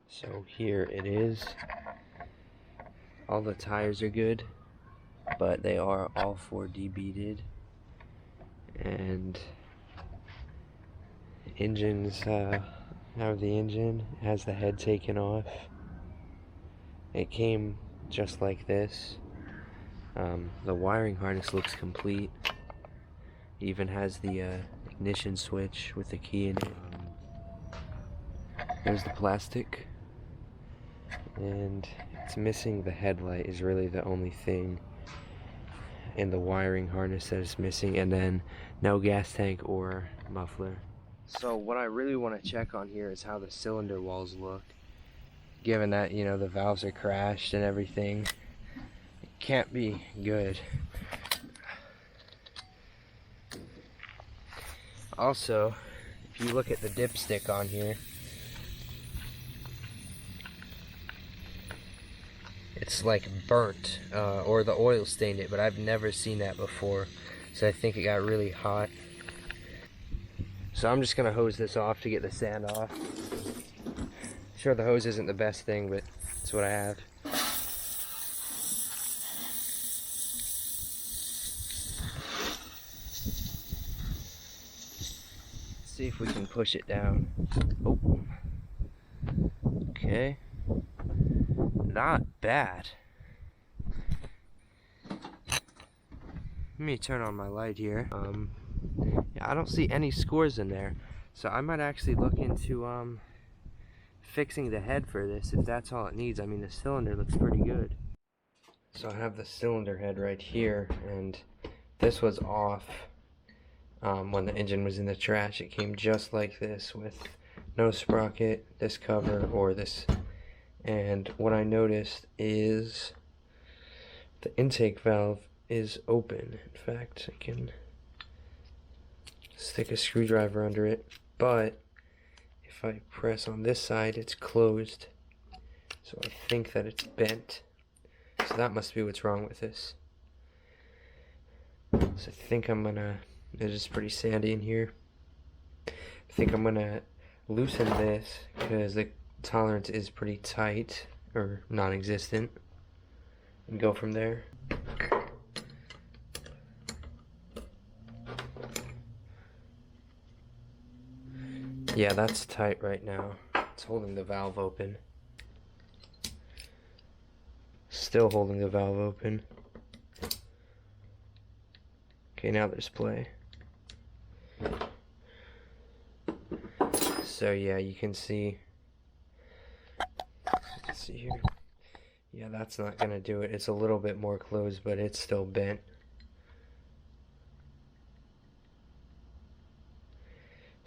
So here it is. All the tires are good, but they are all 4D beaded, and engines have the engine, it has the head taken off. It came just like this. The wiring harness looks complete. It even has the ignition switch with the key in it. There's the plastic, and it's missing the headlight is really the only thing, and the wiring harness that is missing, and then no gas tank or muffler. So what I really want to check on here is how the cylinder walls look, given that, you know, the valves are crashed and everything. It can't be good. Also, if you look at the dipstick on here, it's like burnt, or the oil stained it, but I've never seen that before, so I think it got really hot. So I'm just gonna hose this off to get the sand off. Sure, the hose isn't the best thing, but it's what I have. Let's see if we can push it down. Oh, okay, not bad. Let me turn on my light here. Yeah, I don't see any scores in there, so I might actually look into fixing the head for this if that's all it needs. I mean, the cylinder looks pretty good. So I have the cylinder head right here, and this was off when the engine was in the trash. It came just like this with no sprocket, this cover, or this. And what I noticed is the intake valve is open. In fact, I can stick a screwdriver under it, but if I press on this side, it's closed. So I think that it's bent. So that must be what's wrong with this. So I think I'm gonna, it is pretty sandy in here. I think I'm gonna loosen this because the tolerance is pretty tight, or non-existent, and go from there. Yeah, that's tight right now. It's holding the valve open. Still holding the valve open. Okay, now there's play. So yeah, you can see. Let's see here. Yeah, that's not gonna do it. It's a little bit more closed, but it's still bent.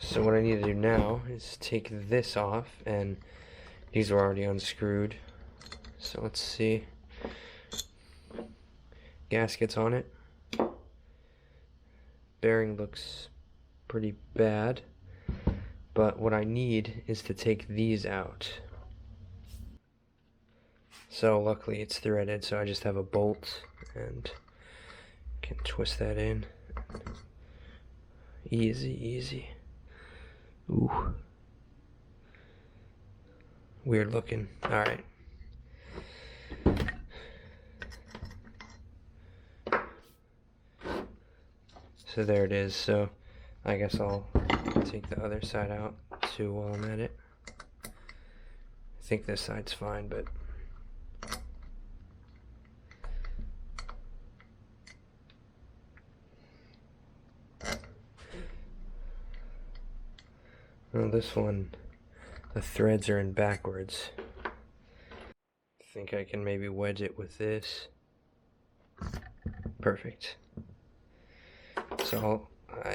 So what I need to do now is take this off, and these are already unscrewed. So let's see. Gaskets on it. Bearing looks pretty bad, but what I need is to take these out. So luckily it's threaded, so I just have a bolt and can twist that in. Easy, easy. Ooh. Weird looking. Alright. So there it is. So I guess I'll take the other side out too while I'm at it. I think this side's fine, but well, this one, the threads are in backwards. I think I can maybe wedge it with this. Perfect. So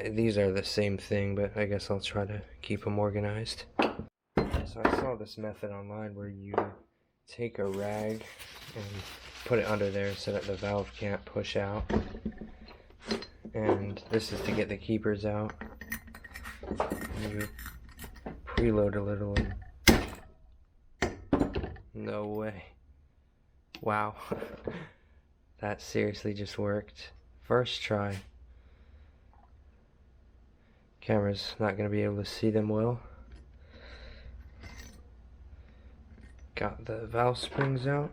these are the same thing, but I guess I'll try to keep them organized. So I saw this method online where you take a rag and put it under there so that the valve can't push out. And this is to get the keepers out. You preload a little and no way. Wow. That seriously just worked. First try. Camera's not going to be able to see them well. Got the valve springs out.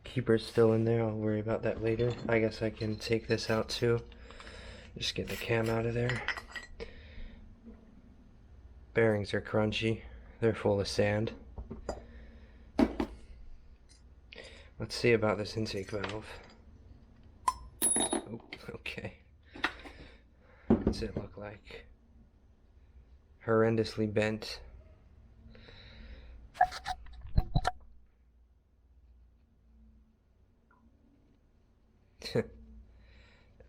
Keeper's still in there. I'll worry about that later. I guess I can take this out too. Just get the cam out of there. Bearings are crunchy. They're full of sand. Let's see about this intake valve. Oh, okay. What's it look like? Horrendously bent.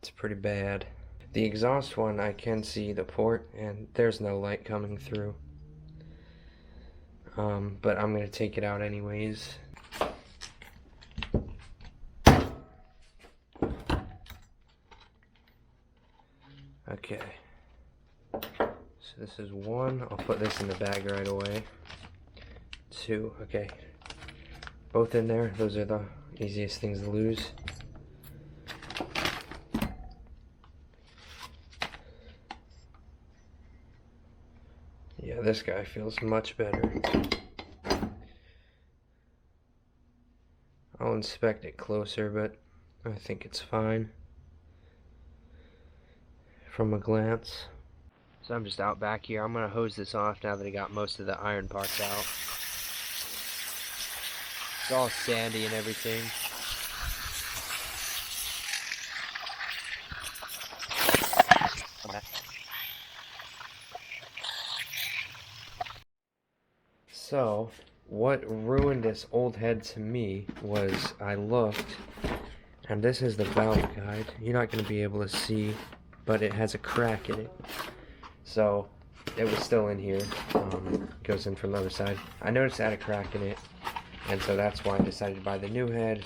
It's pretty bad. The exhaust one, I can see the port and there's no light coming through. But I'm gonna take it out anyways. Okay. So this is one. I'll put this in the bag right away. Two. Okay. Both in there. Those are the easiest things to lose. Yeah, this guy feels much better. I'll inspect it closer, but I think it's fine from a glance. So I'm just out back here. I'm gonna hose this off now that I got most of the iron parts out. It's all sandy and everything. So, what ruined this old head to me was I looked, and this is the valve guide. You're not going to be able to see, but it has a crack in it. So, it was still in here. Goes in from the other side. I noticed it had a crack in it, and so that's why I decided to buy the new head.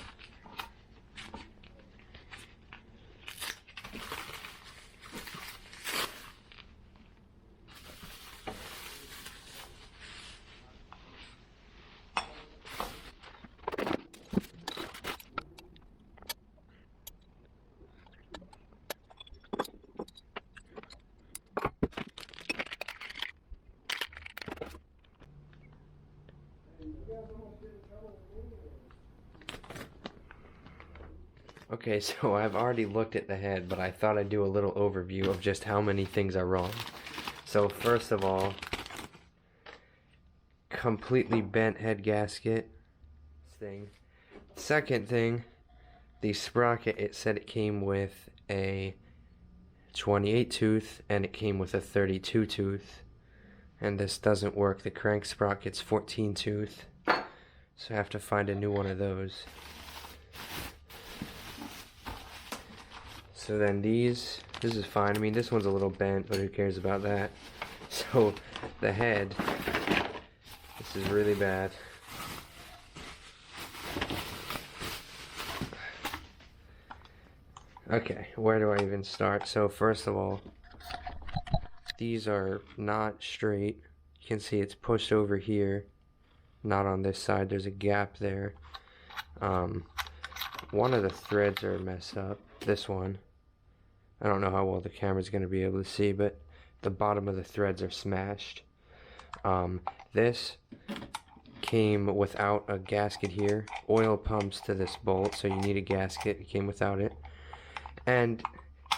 Okay, so I've already looked at the head, but I thought I'd do a little overview of just how many things are wrong. So first of all, completely bent head gasket thing. Second thing, the sprocket, it said it came with a 28 tooth and it came with a 32 tooth. And this doesn't work. The crank sprocket's 14 tooth. So I have to find a new one of those. So then this is fine. I mean, this one's a little bent, but who cares about that? So the head, this is really bad. Okay, where do I even start? So first of all, these are not straight. You can see it's pushed over here, not on this side. There's a gap there. One of the threads are messed up. This one. I don't know how well the camera's going to be able to see, but the bottom of the threads are smashed. This came without a gasket here. Oil pumps to this bolt, so you need a gasket. It came without it. And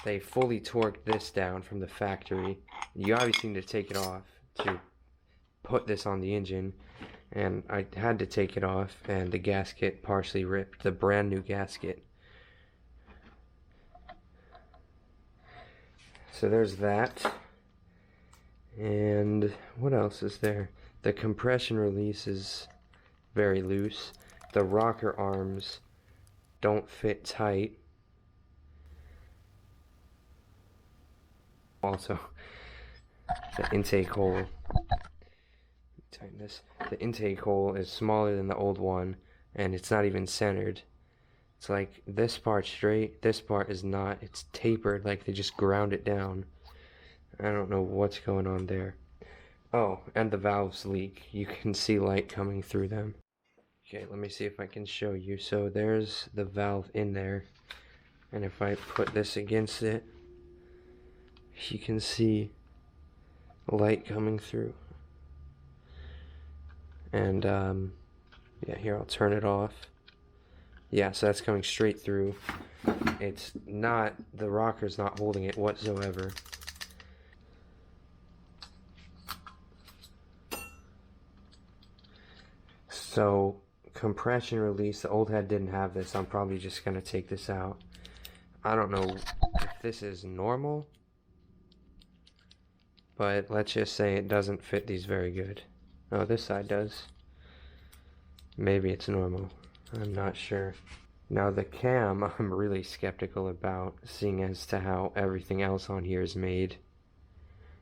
they fully torqued this down from the factory. You obviously need to take it off to put this on the engine. And I had to take it off, and the gasket partially ripped. The brand new gasket. So there's that. And what else is there? The compression release is very loose. The rocker arms don't fit tight. Also, the intake hole. Tighten this. The intake hole is smaller than the old one, and it's not even centered. It's like this part's straight, this part is not. It's tapered, like they just ground it down. I don't know what's going on there. Oh, and the valves leak. You can see light coming through them. Okay, let me see if I can show you. So there's the valve in there, and if I put this against it, you can see light coming through. And Yeah, here, I'll turn it off. Yeah, so that's coming straight through. It's not, the rocker's not holding it whatsoever. So, compression release, the old head didn't have this. I'm probably just going to take this out. I don't know if this is normal, but let's just say it doesn't fit these very good. Oh, this side does. Maybe it's normal. I'm not sure. Now the cam, I'm really skeptical about, seeing as to how everything else on here is made.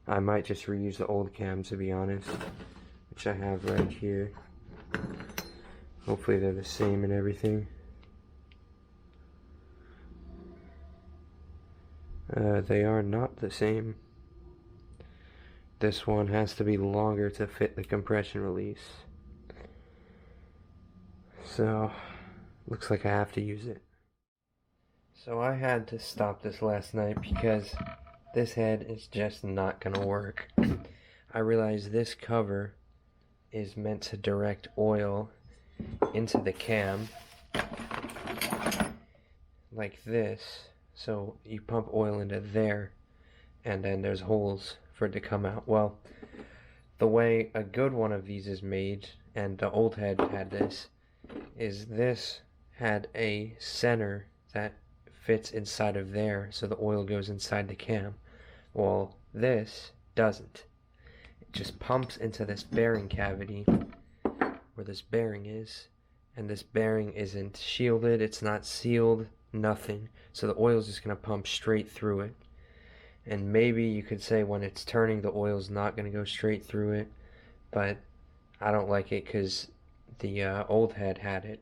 I might just reuse the old cam, to be honest, which I have right here. Hopefully they're the same and everything. They are not the same. This one has to be longer to fit the compression release. So, looks like I have to use it. So I had to stop this last night because this head is just not gonna work. I realized this cover is meant to direct oil into the cam like this. So you pump oil into there and then there's holes for it to come out. Well, the way a good one of these is made, and the old head had this, is this had a center that fits inside of there, so the oil goes inside the cam. Well, this doesn't. It just pumps into this bearing cavity where this bearing is, and this bearing isn't shielded, it's not sealed, nothing. So the oil's just going to pump straight through it. And maybe you could say when it's turning, the oil's not going to go straight through it, but I don't like it because the old head had it.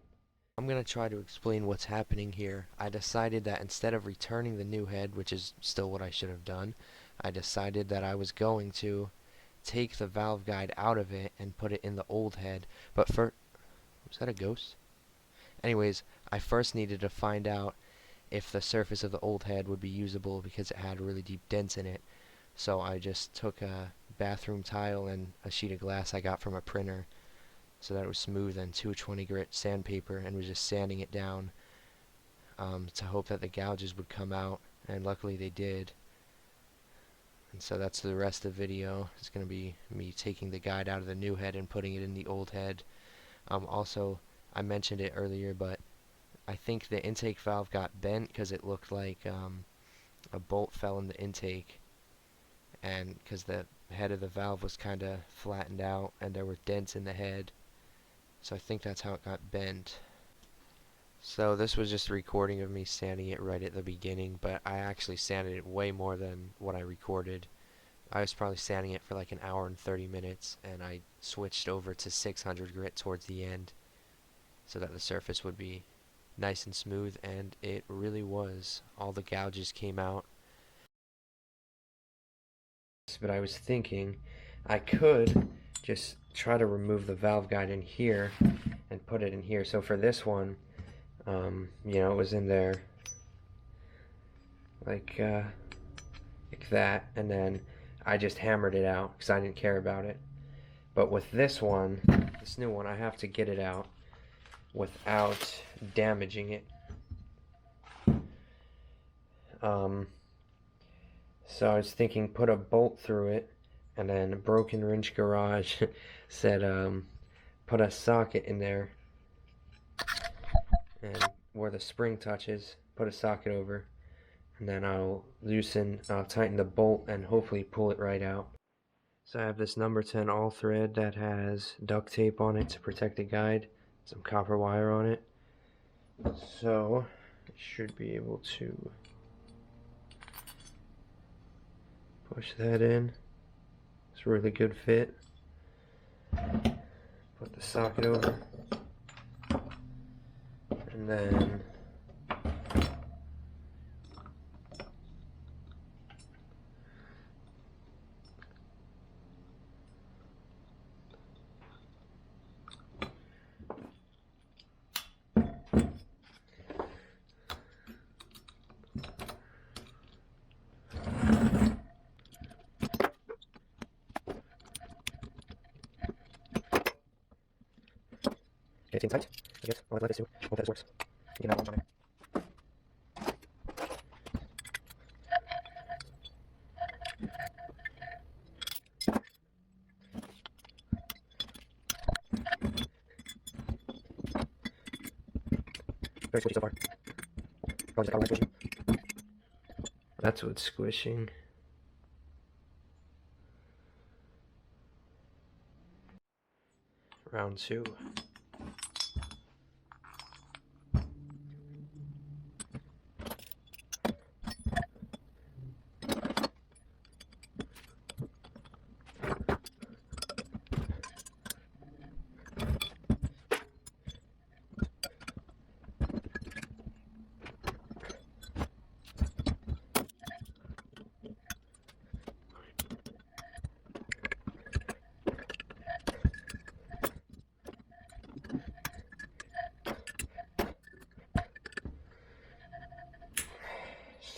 I'm going to try to explain what's happening here. I decided that instead of returning the new head, which is still what I should have done, I decided that I was going to take the valve guide out of it and put it in the old head. But was that a ghost? Anyways, I first needed to find out if the surface of the old head would be usable because it had really deep dents in it. So I just took a bathroom tile and a sheet of glass I got from a printer so that it was smooth and 220 grit sandpaper, and was just sanding it down to hope that the gouges would come out, and luckily they did. And so that's the rest of the video. It's going to be me taking the guide out of the new head and putting it in the old head. Also, I mentioned it earlier, but I think the intake valve got bent because it looked like a bolt fell in the intake, and because the head of the valve was kind of flattened out and there were dents in the head, so I think that's how it got bent. So this was just a recording of me sanding it right at the beginning, but I actually sanded it way more than what I recorded. I was probably sanding it for like an hour and 30 minutes, and I switched over to 600 grit towards the end so that the surface would be nice and smooth, and it really was. All the gouges came out. But I was thinking I could just try to remove the valve guide in here and put it in here. So for this one, you know, it was in there like that, and then I just hammered it out because I didn't care about it. But with this one, this new one, I have to get it out without damaging it. So I was thinking put a bolt through it, and then Broken Wrench Garage said put a socket in there, and where the spring touches, put a socket over, and then I'll tighten the bolt and hopefully pull it right out. So I have this number 10 all thread that has duct tape on it to protect the guide, some copper wire on it. So I should be able to push that in. It's a really good fit. Put the socket over, and then Okay, it's tight, I guess. I'll let this do. Hope that works. Get that one on there. Very squishy so far. Probably just got a squishing. That's what's squishing. Round 2.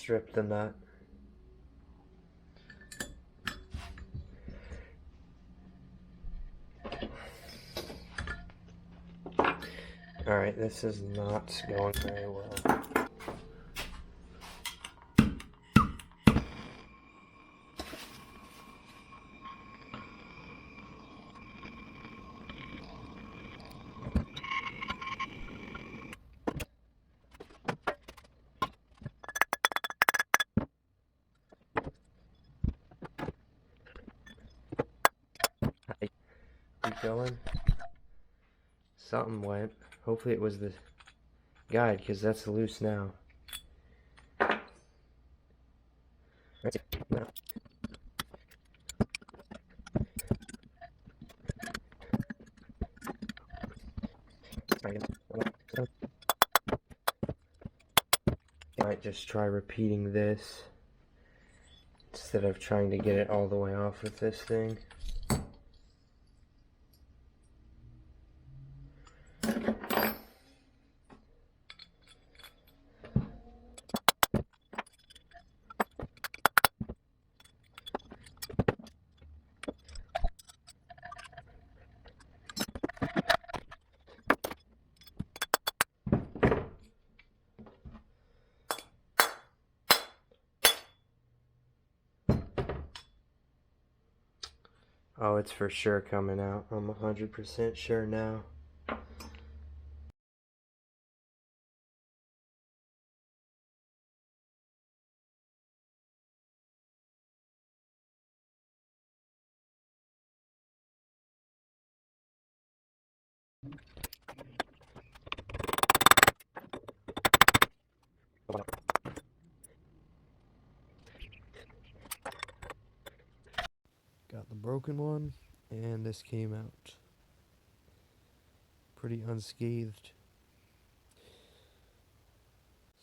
Strip the nut. Alright, this is not going very well. Keep going. Something went. Hopefully it was the guide, because that's loose now. That's it. No. Try again. I might just try repeating this instead of trying to get it all the way off with this thing. Oh, it's for sure coming out. I'm 100% sure now. Got the broken one, and this came out pretty unscathed.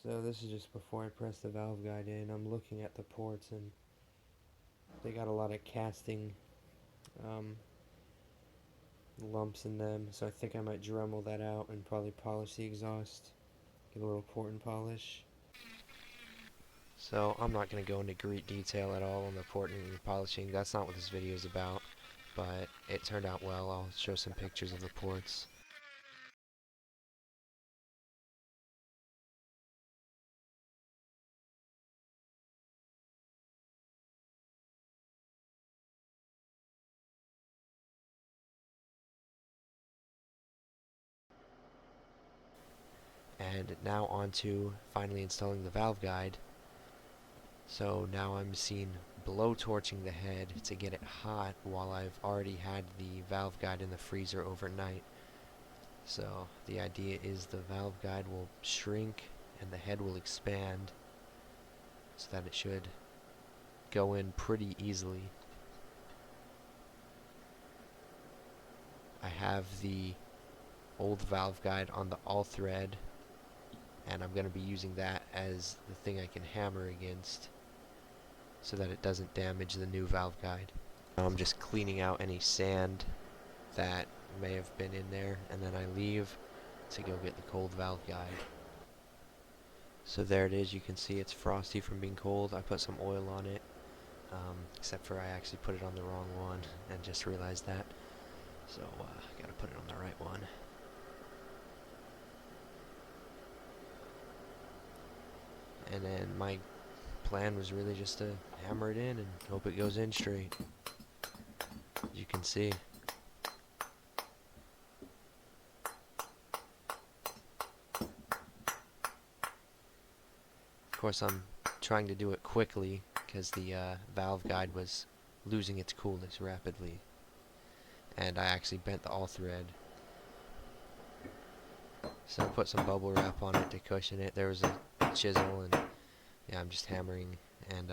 So this is just before I press the valve guide in. I'm looking at the ports, and they got a lot of casting lumps in them, so I think I might Dremel that out and probably polish the exhaust. Give a little port and polish. So I'm not going to go into great detail at all on the porting and polishing. That's not what this video is about, but it turned out well. I'll show some pictures of the ports. And now on to finally installing the valve guide. So now I'm seeing blow torching the head to get it hot while I've already had the valve guide in the freezer overnight. So the idea is the valve guide will shrink and the head will expand so that it should go in pretty easily. I have the old valve guide on the all thread, and I'm going to be using that as the thing I can hammer against so that it doesn't damage the new valve guide. Now I'm just cleaning out any sand that may have been in there, and then I leave to go get the cold valve guide. So there it is. You can see it's frosty from being cold. I put some oil on it, except for I actually put it on the wrong one and just realized that. So gotta put it on the right one. and then my plan was really just to hammer it in and hope it goes in straight. As you can see. Of course, I'm trying to do it quickly because the valve guide was losing its coolness rapidly, and I actually bent the all thread. So I put some bubble wrap on it to cushion it. There was a chisel, and yeah, I'm just hammering, and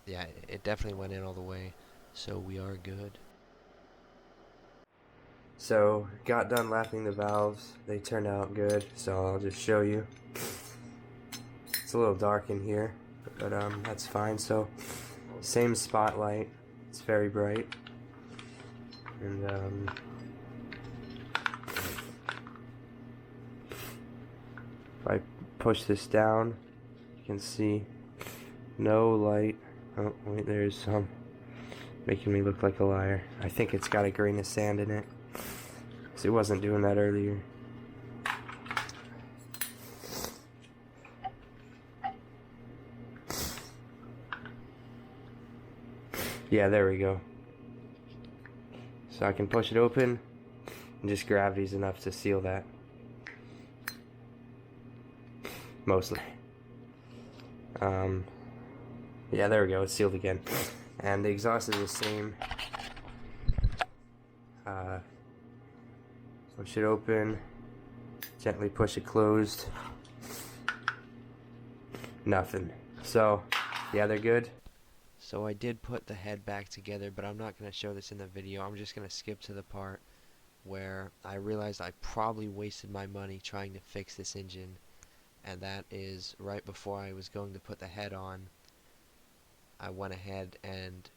yeah, it definitely went in all the way, so we are good. So got done lapping the valves. They turned out good, so I'll just show you. It's a little dark in here, but that's fine. So same spotlight, it's very bright, and if I push this down, you can see no light. Oh wait, there's some, making me look like a liar. I think it's got a grain of sand in it, because it wasn't doing that earlier. Yeah, there we go. So I can push it open, and just gravity's enough to seal that. Mostly. Yeah, there we go, it's sealed again. And the exhaust is the same. Push it open, gently push it closed. Nothing. So, yeah, they're good. So I did put the head back together, but I'm not going to show this in the video. I'm just going to skip to the part where I realized I probably wasted my money trying to fix this engine, and that is right before I was going to put the head on. I went ahead and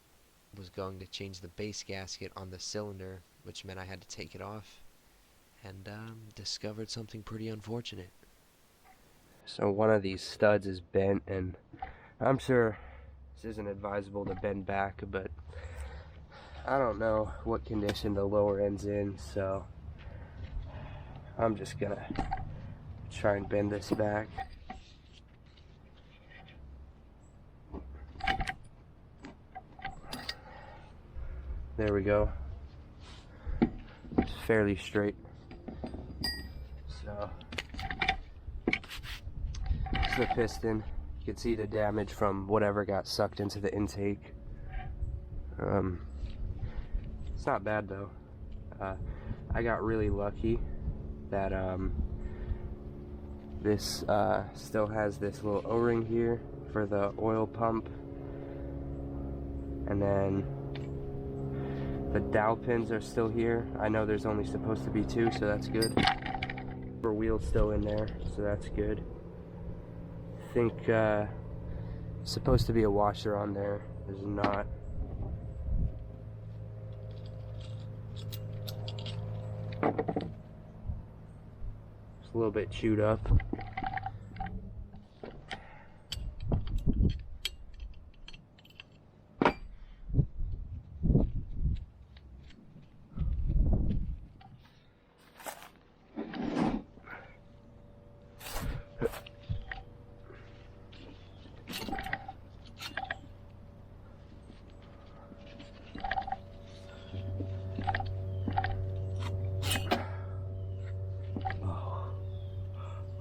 was going to change the base gasket on the cylinder, which meant I had to take it off, and discovered something pretty unfortunate. So one of these studs is bent, and I'm sure this isn't advisable to bend back, but I don't know what condition the lower end's in, so I'm just gonna try and bend this back. There we go. It's fairly straight. So this is the piston. You can see the damage from whatever got sucked into the intake. It's not bad though. I got really lucky that this still has this little O-ring here for the oil pump, and then the dowel pins are still here. I know there's only supposed to be 2, so that's good. The wheel's still in there, so that's good. I think supposed to be a washer on there. There's not. It's a little bit chewed up.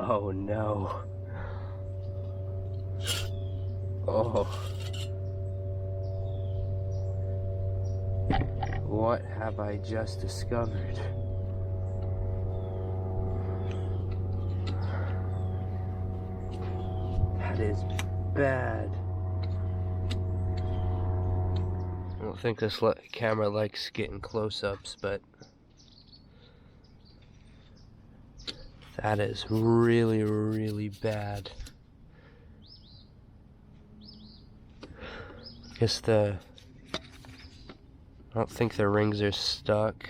Oh no. Oh. What have I just discovered? That is bad. I don't think this camera likes getting close-ups, but that is really, really bad. I don't think the rings are stuck.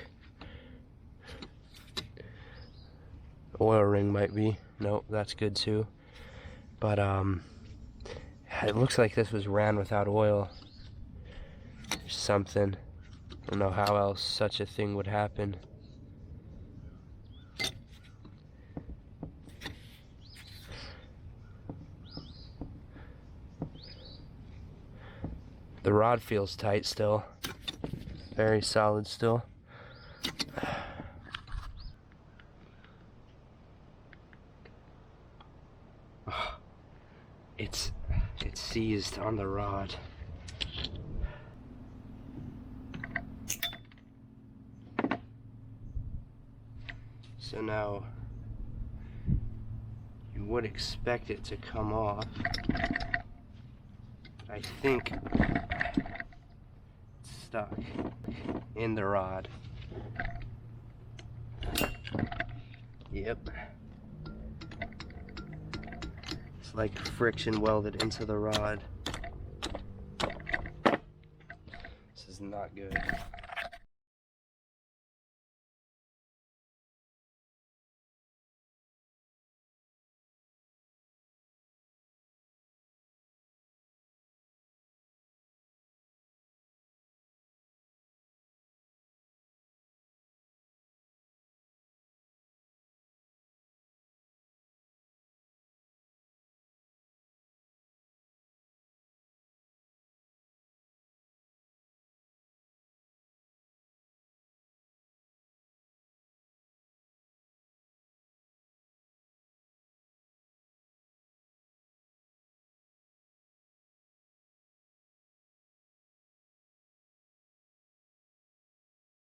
Oil ring might be. Nope, that's good too. But it looks like this was ran without oil or something. I don't know how else such a thing would happen. The rod feels tight still. Very solid still. It's seized on the rod. So now you would expect it to come off. I think it's stuck in the rod. Yep. It's like friction welded into the rod. This is not good.